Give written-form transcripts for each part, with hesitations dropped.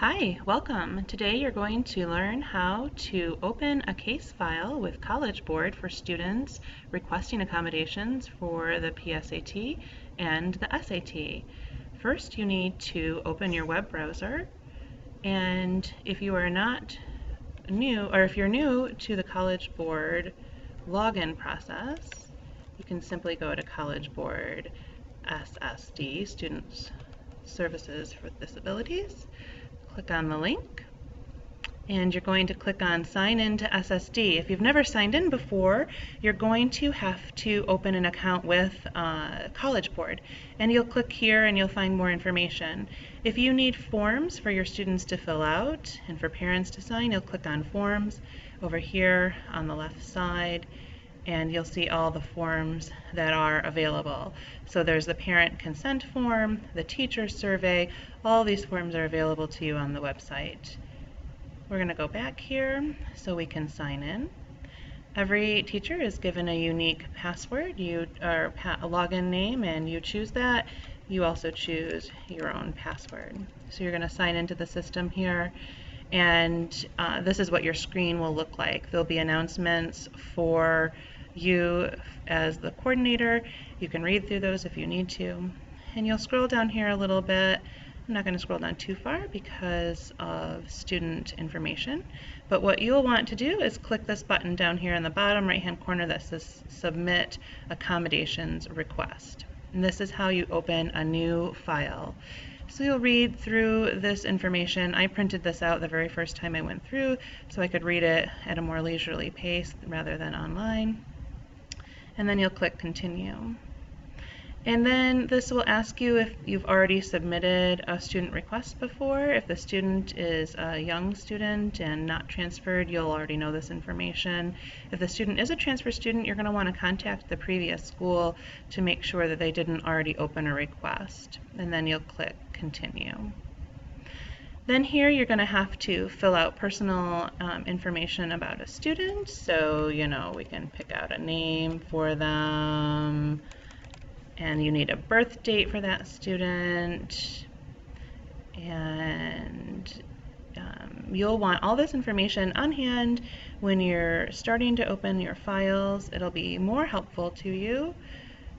Hi, welcome. Today you're going to learn how to open a case file with College Board for students requesting accommodations for the PSAT and the SAT. First, you need to open your web browser, and if you are not new, or if you're new to the College Board login process, you can simply go to College Board SSD, Students Services for Disabilities. Click on the link, and you're going to click on Sign in to SSD. If you've never signed in before, you're going to have to open an account with College Board, and you'll click here and you'll find more information. If you need forms for your students to fill out and for parents to sign, you'll click on Forms over here on the left side, and you'll see all the forms that are available. So there's the parent consent form, the teacher survey, all these forms are available to you on the website. We're going to go back here so we can sign in. Every teacher is given a unique password, or a login name, and you choose that. You also choose your own password. So you're going to sign into the system here, and this is what your screen will look like. There'll be announcements for you as the coordinator. You can read through those if you need to. And you'll scroll down here a little bit. I'm not going to scroll down too far because of student information. But what you'll want to do is click this button down here in the bottom right-hand corner that says Submit Accommodations Request. And this is how you open a new file. So you'll read through this information. I printed this out the very first time I went through so I could read it at a more leisurely pace rather than online. And then you'll click Continue. And then this will ask you if you've already submitted a student request before. If the student is a young student and not transferred, you'll already know this information. If the student is a transfer student, you're going to want to contact the previous school to make sure that they didn't already open a request. And then you'll click Continue. Then here you're going to have to fill out personal information about a student. So, we can pick out a name for them, and you need a birth date for that student, and you'll want all this information on hand when you're starting to open your files. It'll be more helpful to you,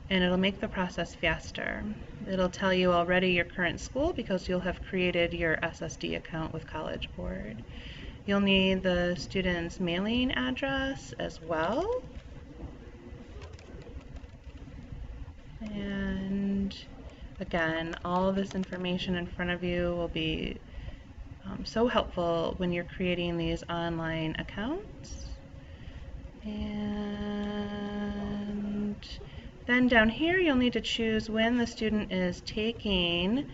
and it'll make the process faster. It'll tell you already your current school because you'll have created your SSD account with College Board. You'll need the student's mailing address as well. And again, all of this information in front of you will be so helpful when you're creating these online accounts. And then down here you'll need to choose when the student is taking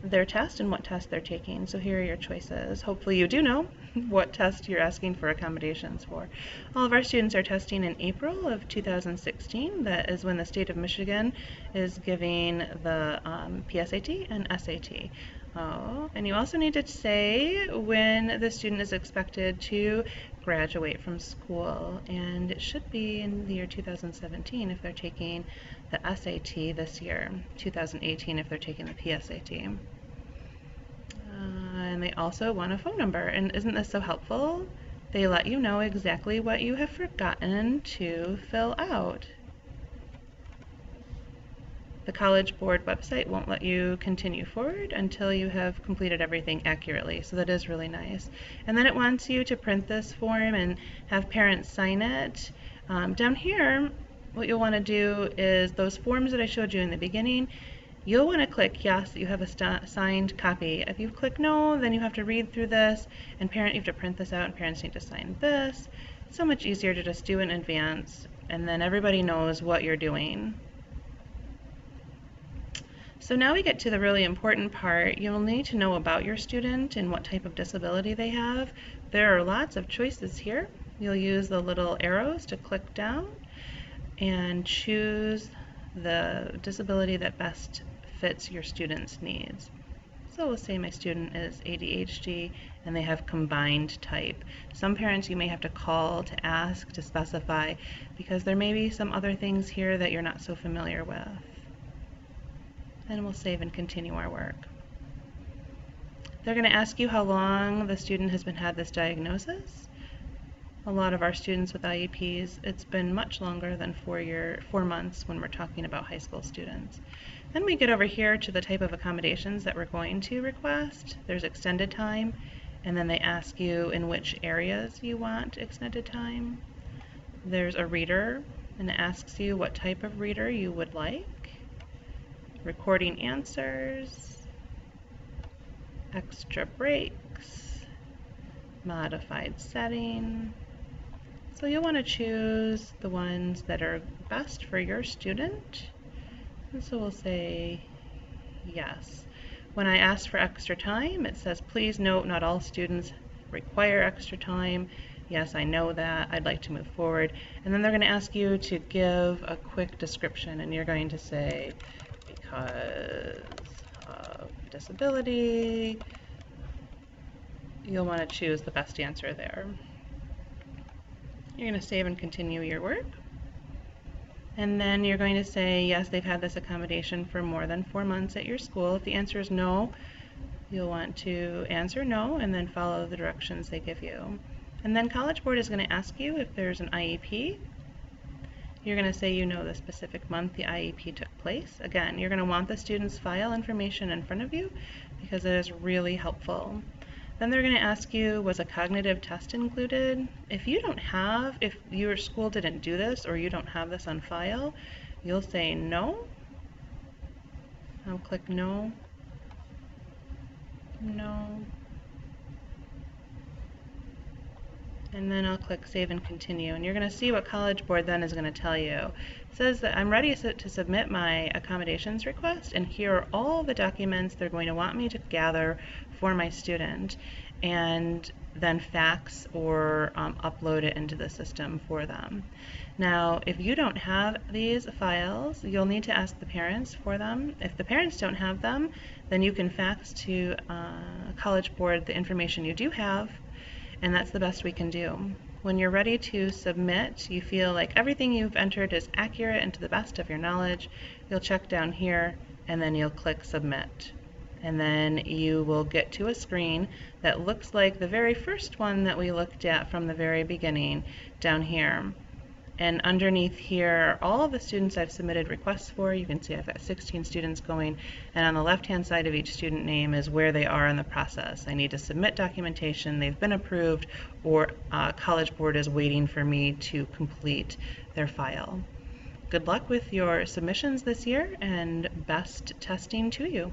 their test and what test they're taking. So here are your choices. Hopefully you do know what test you're asking for accommodations for. All of our students are testing in April of 2016. That is when the state of Michigan is giving the PSAT and SAT. Oh, and you also need to say when the student is expected to graduate from school, and it should be in the year 2017 if they're taking the SAT this year, 2018 if they're taking the PSAT. And they also want a phone number, and isn't this so helpful? They let you know exactly what you have forgotten to fill out. The College Board website won't let you continue forward until you have completed everything accurately, so that is really nice. And then it wants you to print this form and have parents sign it. Down here, what you'll want to do is those forms that I showed you in the beginning, you'll want to click yes that you have a signed copy. If you click no, then you have to read through this, and you have to print this out, and parents need to sign this. It's so much easier to just do it in advance, and then everybody knows what you're doing. So now we get to the really important part. You'll need to know about your student and what type of disability they have. There are lots of choices here. You'll use the little arrows to click down and choose the disability that best fits your student's needs. So we'll say my student is ADHD and they have combined type. Some parents you may have to call to ask to specify because there may be some other things here that you're not so familiar with. Then we'll save and continue our work. They're going to ask you how long the student has had this diagnosis. A lot of our students with IEPs, it's been much longer than 4 months when we're talking about high school students. Then we get over here to the type of accommodations that we're going to request. There's extended time, and then they ask you in which areas you want extended time. There's a reader, and it asks you what type of reader you would like. Recording answers, extra breaks, modified setting. So you'll want to choose the ones that are best for your student. And so we'll say yes. When I ask for extra time, it says, please note not all students require extra time. Yes, I know that. I'd like to move forward. And then they're going to ask you to give a quick description, and you're going to say, because of disability. You'll want to choose the best answer there. You're going to save and continue your work. And then you're going to say, yes, they've had this accommodation for more than 4 months at your school. If the answer is no, you'll want to answer no and then follow the directions they give you. And then College Board is going to ask you if there's an IEP. You're going to say you know the specific month the IEP took place. Again, you're going to want the student's file information in front of you because it is really helpful. Then they're going to ask you, was a cognitive test included? If your school didn't do this or you don't have this on file, you'll say no. I'll click no, no, and then I'll click Save and Continue. And you're going to see what College Board then is going to tell you. It says that I'm ready to submit my accommodations request, and here are all the documents they're going to want me to gather for my student, and then fax or upload it into the system for them. Now, if you don't have these files, you'll need to ask the parents for them. If the parents don't have them, then you can fax to College Board the information you do have, and that's the best we can do. When you're ready to submit, you feel like everything you've entered is accurate and to the best of your knowledge, you'll check down here and then you'll click Submit. And then you will get to a screen that looks like the very first one that we looked at from the very beginning down here. And underneath here, all of the students I've submitted requests for, you can see I've got 16 students going, and on the left-hand side of each student name is where they are in the process. I need to submit documentation, they've been approved, or College Board is waiting for me to complete their file. Good luck with your submissions this year, and best testing to you.